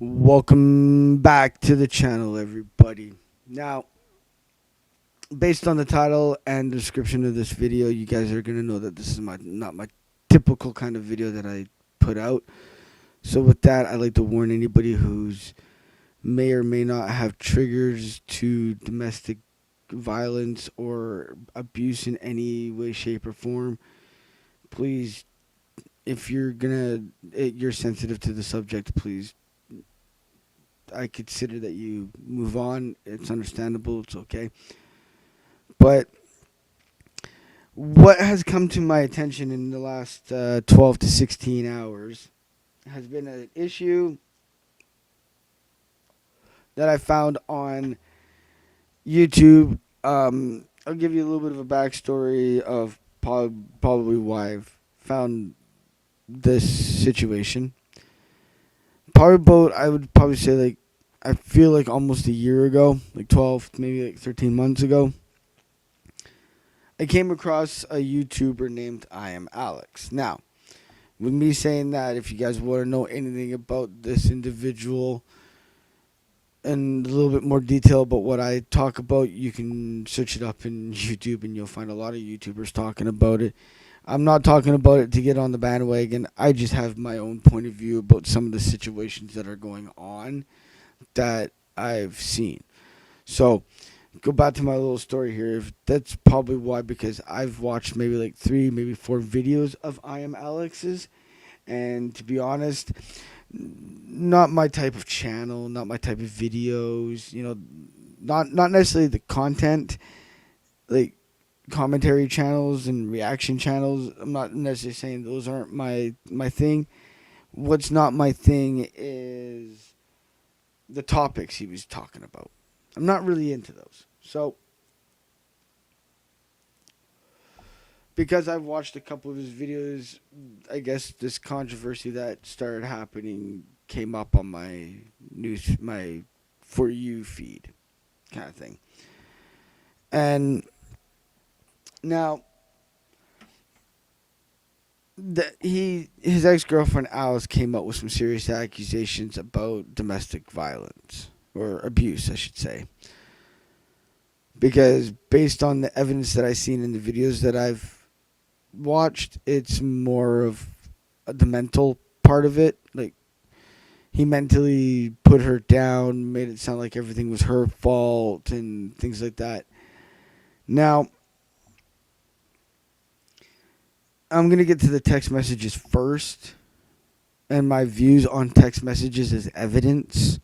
Welcome back to the channel, everybody. Now, based on the title and description of this video, you guys are gonna know that this is not my typical kind of video that I put out. So with that, I'd like to warn anybody who's may or may not have triggers to domestic violence or abuse in any way, shape, or form. Please, if you're sensitive to the subject, please, I consider that you move on. It's understandable. It's okay. But what has come to my attention in the last 12 to 16 hours has been an issue that I found on YouTube. I'll give you a little bit of a backstory of probably why I've found this situation. I would probably say, like, I feel like almost a year ago, like 12, maybe like 13 months ago, I came across a YouTuber named ImAllexx. Now, with me saying that, if you guys want to know anything about this individual and a little bit more detail about what I talk about, you can search it up in YouTube and you'll find a lot of YouTubers talking about it. I'm not talking about it to get on the bandwagon. I just have my own point of view about some of the situations that are going on that I've seen. So, go back to my little story here. That's probably why, because I've watched maybe like 3, maybe 4 videos of ImAllexx's, and to be honest, not my type of channel, not my type of videos. Not necessarily the content, like commentary channels and reaction channels. I'm not necessarily saying those aren't my thing. What's not my thing is the topics he was talking about. I'm not really into those. So, because I've watched a couple of his videos, I guess this controversy that started happening came up on my For You feed kind of thing. And now, his ex-girlfriend Alice came up with some serious accusations about domestic violence, or abuse, I should say. Because based on the evidence that I've seen in the videos that I've watched, it's more of the mental part of it. Like, he mentally put her down, made it sound like everything was her fault and things like that. Now, I'm going to get to the text messages first and my views on text messages as evidence.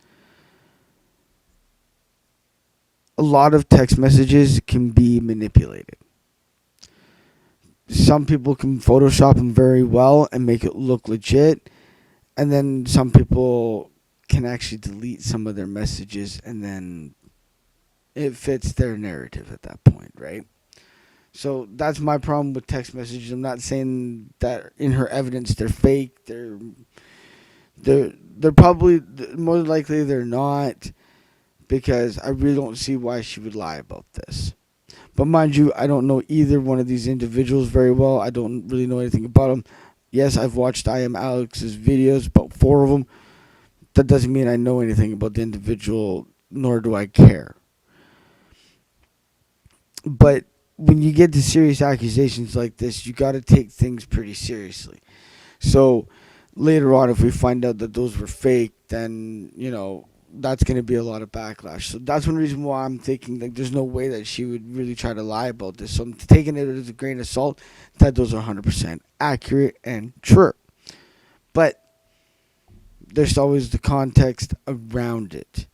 A lot of text messages can be manipulated. Some people can Photoshop them very well and make it look legit. And then some people can actually delete some of their messages and then it fits their narrative at that point, right? So that's my problem with text messages. I'm not saying that in her evidence they're fake. They're probably, more likely they're not, because I really don't see why she would lie about this. But mind you, I don't know either one of these individuals very well. I don't really know anything about them. Yes, I've watched ImAllexx's videos, about 4 of them. That doesn't mean I know anything about the individual, nor do I care. But when you get to serious accusations like this, you got to take things pretty seriously. So later on, if we find out that those were fake, then, that's going to be a lot of backlash. So that's one reason why I'm thinking, like, there's no way that she would really try to lie about this. So I'm taking it as a grain of salt that those are 100% accurate and true. But there's always the context around it.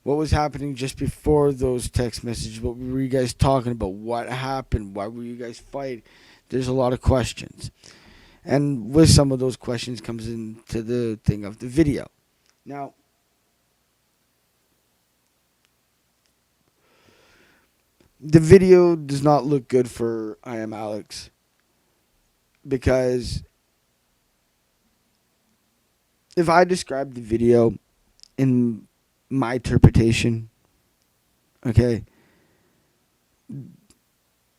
What was happening just before those text messages? What were you guys talking about? What happened? Why were you guys fighting? There's a lot of questions. And with some of those questions comes into the thing of the video. Now, the video does not look good for ImAllexx, because if I describe the video in my interpretation, okay,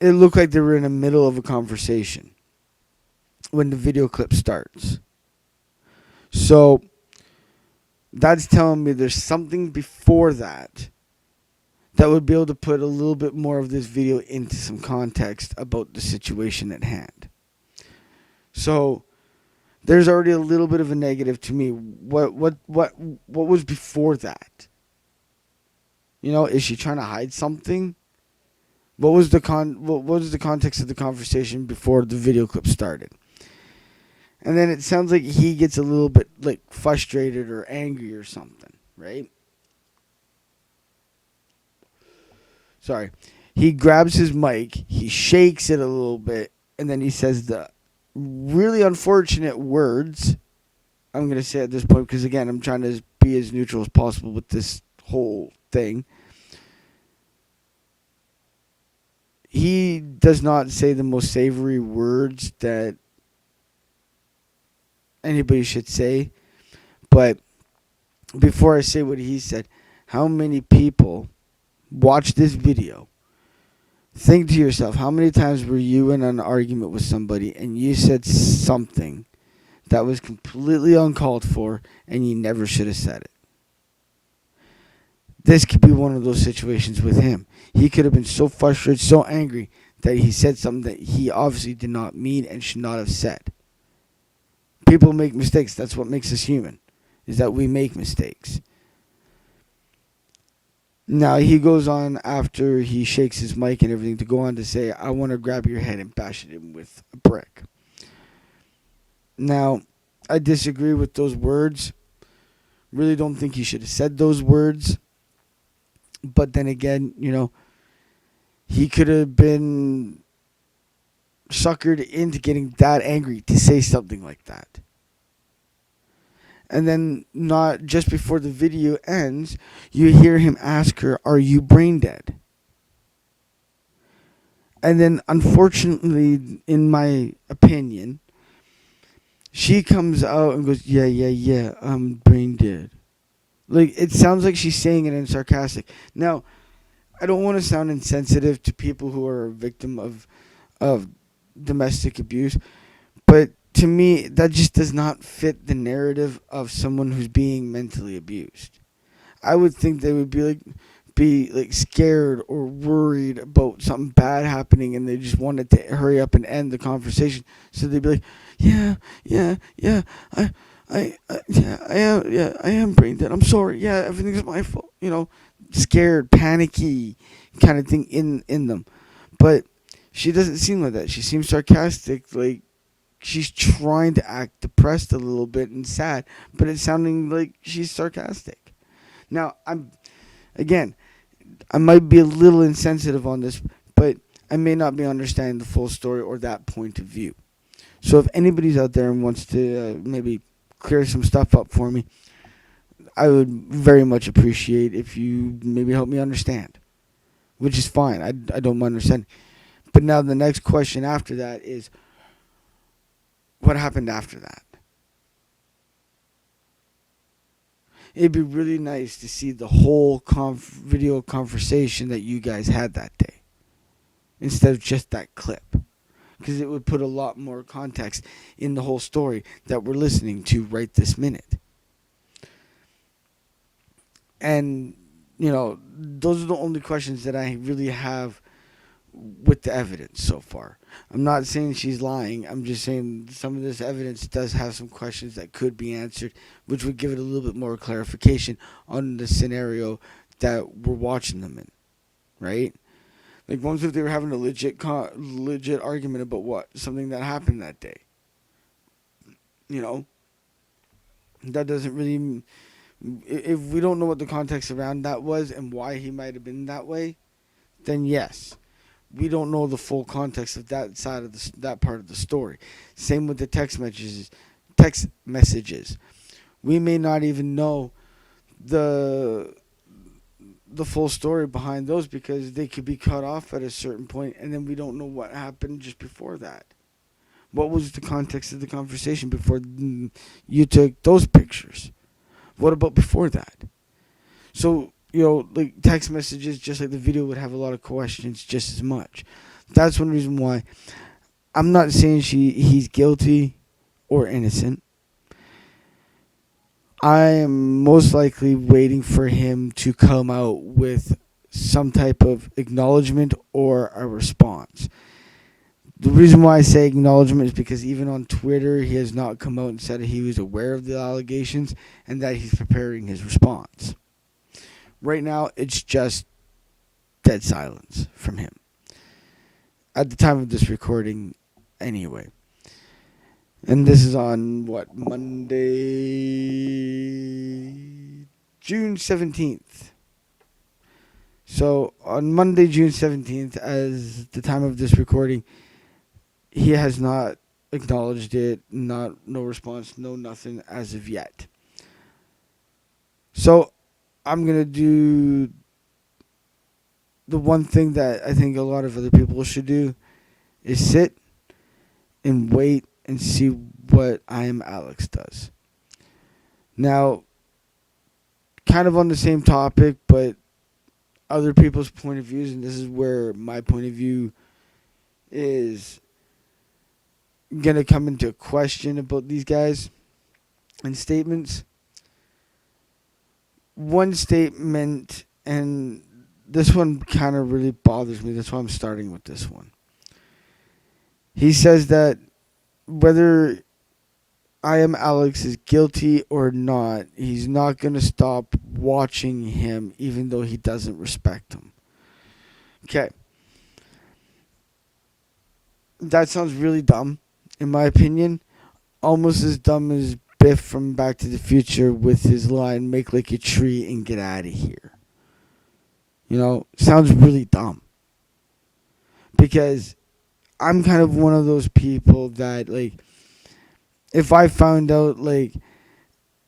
it looked like they were in the middle of a conversation when the video clip starts. So That's telling me there's something before that would be able to put a little bit more of this video into some context about the situation at hand. So there's already a little bit of a negative to me. What was before that? Is she trying to hide something? What was the context of the conversation before the video clip started? And then it sounds like he gets a little bit like frustrated or angry or something, right? Sorry. He grabs his mic, he shakes it a little bit, and then he says the really unfortunate words. I'm going to say at this point because, again, I'm trying to be as neutral as possible with this whole thing. He does not say the most savory words that anybody should say. But before I say what he said, how many people watch this video? Think to yourself, how many times were you in an argument with somebody and you said something that was completely uncalled for and you never should have said it? This could be one of those situations with him. He could have been so frustrated, so angry that he said something that he obviously did not mean and should not have said. People make mistakes. That's what makes us human, is that we make mistakes. Now, he goes on after he shakes his mic and everything to go on to say, I want to grab your head and bash it in with a brick. Now, I disagree with those words. Really don't think he should have said those words. But then again, he could have been suckered into getting that angry to say something like that. And then, not just before the video ends, you hear him ask her, are you brain dead? And then, unfortunately, in my opinion, she comes out and goes, yeah, I'm brain dead. Like, it sounds like she's saying it in sarcastic. Now, I don't want to sound insensitive to people who are a victim of domestic abuse, but to me, that just does not fit the narrative of someone who's being mentally abused. I would think they would be scared or worried about something bad happening, and they just wanted to hurry up and end the conversation. So they'd be like, yeah, I am brain dead. I'm sorry. Yeah, everything's my fault. Scared, panicky kind of thing in them. But she doesn't seem like that. She seems sarcastic, like she's trying to act depressed a little bit and sad, but it's sounding like she's sarcastic. Now, I might be a little insensitive on this, but I may not be understanding the full story or that point of view. So if anybody's out there and wants to maybe clear some stuff up for me, I would very much appreciate if you maybe help me understand, which is fine. I don't mind understanding. But now the next question after that is, what happened after that? It'd be really nice to see the whole video conversation that you guys had that day, instead of just that clip. Because it would put a lot more context in the whole story that we're listening to right this minute. And, those are the only questions that I really have with the evidence so far. I'm not saying she's lying. I'm just saying some of this evidence does have some questions that could be answered, which would give it a little bit more clarification on the scenario that we're watching them in, right? Like, what if they were having a legit argument about what? Something that happened that day. That doesn't really... If we don't know what the context around that was and why he might have been that way, then yes. We don't know the full context of that side of that part of the story. Same with the text messages. We may not even know the full story behind those because they could be cut off at a certain point, and then we don't know what happened just before that. What was the context of the conversation before you took those pictures? What about before that? So, like text messages, just like the video, would have a lot of questions just as much. That's one reason why I'm not saying he's guilty or innocent. I am most likely waiting for him to come out with some type of acknowledgement or a response. The reason why I say acknowledgement is because even on Twitter, he has not come out and said he was aware of the allegations and that he's preparing his response. Right now, it's just dead silence from him. At the time of this recording, anyway. And this is on, what, Monday, June 17th. So, on Monday, June 17th, as the time of this recording, he has not acknowledged it, no response, no nothing as of yet. So, I'm going to do the one thing that I think a lot of other people should do is sit and wait and see what ImAllexx does. Now, kind of on the same topic, but other people's point of views, and this is where my point of view is going to come into question about these guys and statements. One statement, and this one kind of really bothers me. That's why I'm starting with this one. He says that whether ImAllexx is guilty or not, he's not going to stop watching him even though he doesn't respect him. Okay. That sounds really dumb, in my opinion. Almost as dumb as Biff from Back to the Future with his line, "Make like a tree and get out of here." You know, sounds really dumb. Because I'm kind of one of those people that, like, if I found out, like,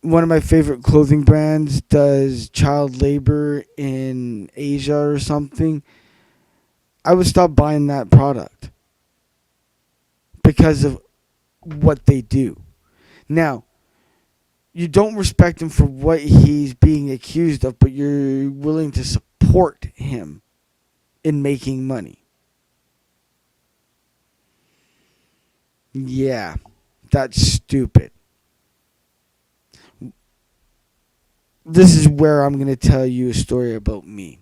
one of my favorite clothing brands does child labor in Asia or something, I would stop buying that product because of what they do. Now, you don't respect him for what he's being accused of, but you're willing to support him in making money. Yeah, that's stupid. This is where I'm going to tell you a story about me.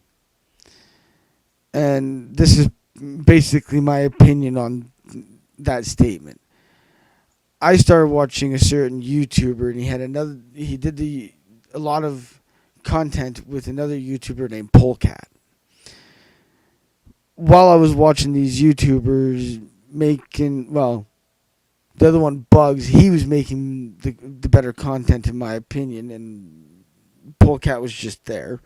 And this is basically my opinion on that statement. I started watching a certain YouTuber, and he did a lot of content with another YouTuber named Polecat. While I was watching these YouTubers the other one, Bugs, he was making the better content in my opinion, and Polecat was just there.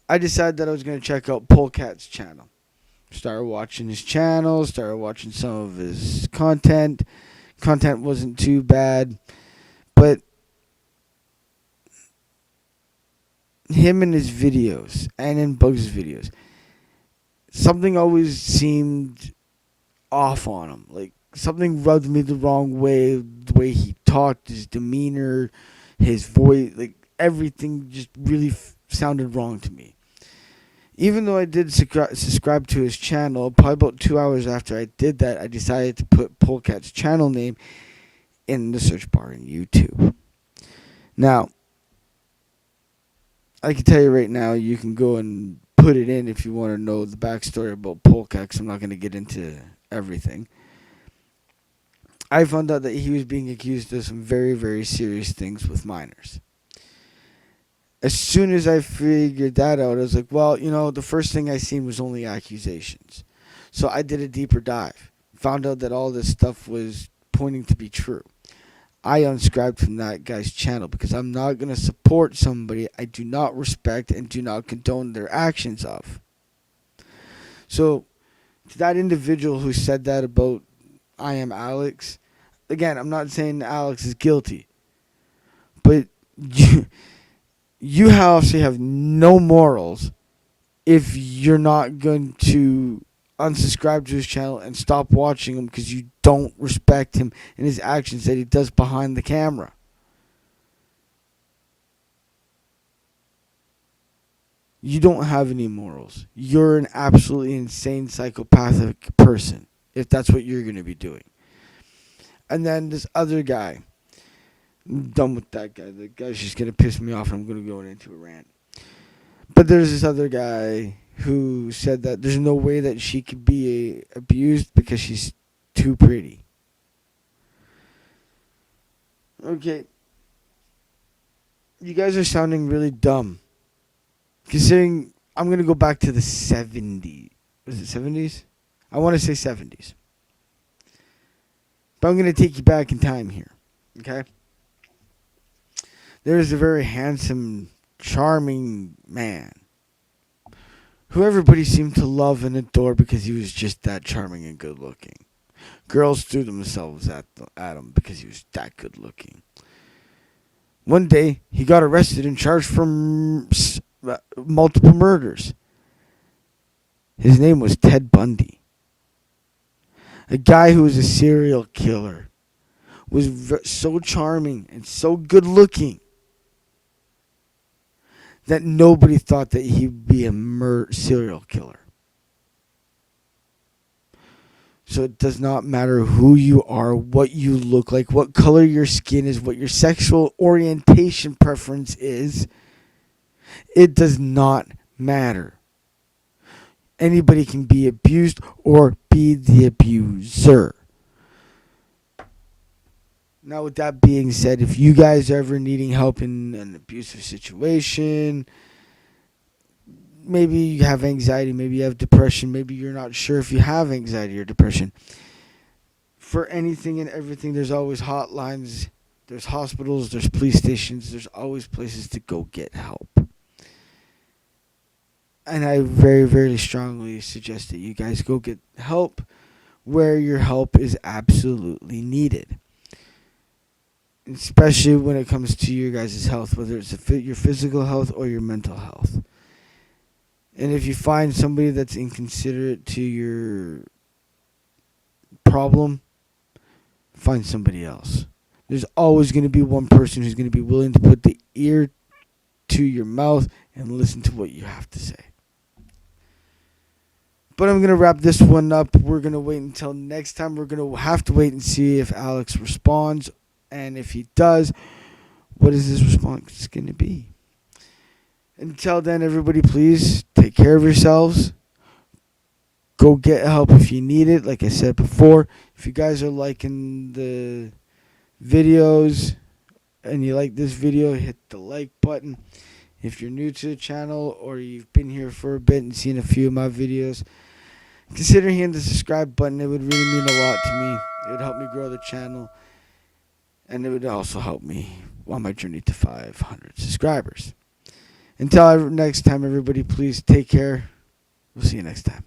I decided that I was going to check out Polecat's channel. Started watching his channel, started watching some of his content. Content wasn't too bad, but him in his videos and in Bugs' videos, something always seemed off on him. Like, something rubbed me the wrong way. The way he talked, his demeanor, his voice, like, everything just really sounded wrong to me. Even though I did subscribe to his channel, probably about 2 hours after I did that, I decided to put Polecat's channel name in the search bar in YouTube. Now, I can tell you right now, you can go and put it in if you want to know the backstory about Polecat, 'cause I'm not going to get into everything. I found out that he was being accused of some very, very serious things with minors. As soon as I figured that out, I was like, well, the first thing I seen was only accusations. So I did a deeper dive. Found out that all this stuff was pointing to be true. I unsubscribed from that guy's channel because I'm not going to support somebody I do not respect and do not condone their actions of. So, to that individual who said that about ImAllexx, again, I'm not saying Alex is guilty, but you obviously have no morals if you're not going to unsubscribe to his channel and stop watching him because you don't respect him and his actions that he does behind the camera. You don't have any morals. You're an absolutely insane psychopathic person if that's what you're going to be doing. And then this other guy, I'm done with that guy. The guy's just gonna piss me off and I'm gonna go into a rant. But there's this other guy who said that there's no way that she could be abused because she's too pretty. Okay. You guys are sounding really dumb. Considering I'm going to go back to the 70s. Was it 70s? I want to say 70s. But I'm going to take you back in time here. Okay? There was a very handsome, charming man who everybody seemed to love and adore because he was just that charming and good looking. Girls threw themselves at him because he was that good looking. One day, he got arrested and charged for multiple murders. His name was Ted Bundy. A guy who was a serial killer. Was so charming and so good looking that nobody thought that he'd be a serial killer. So it does not matter who you are, what you look like, what color your skin is, what your sexual orientation preference is. It does not matter. Anybody can be abused or be the abuser. Now, with that being said, if you guys are ever needing help in an abusive situation, maybe you have anxiety, maybe you have depression, maybe you're not sure if you have anxiety or depression. For anything and everything, there's always hotlines, there's hospitals, there's police stations, there's always places to go get help. And I very, very strongly suggest that you guys go get help where your help is absolutely needed. Especially when it comes to your guys' health, whether it's your physical health or your mental health. And if you find somebody that's inconsiderate to your problem, find somebody else. There's always going to be one person who's going to be willing to put the ear to your mouth and listen to what you have to say. But I'm going to wrap this one up. We're going to wait until next time. We're going to have to wait and see if Alex responds. And if he does, what is his response going to be? Until then, everybody, please take care of yourselves. Go get help if you need it. Like I said before, if you guys are liking the videos and you like this video, hit the like button. If you're new to the channel or you've been here for a bit and seen a few of my videos, consider hitting the subscribe button. It would really mean a lot to me. It would help me grow the channel. And it would also help me on my journey to 500 subscribers. Until next time, everybody, please take care. We'll see you next time.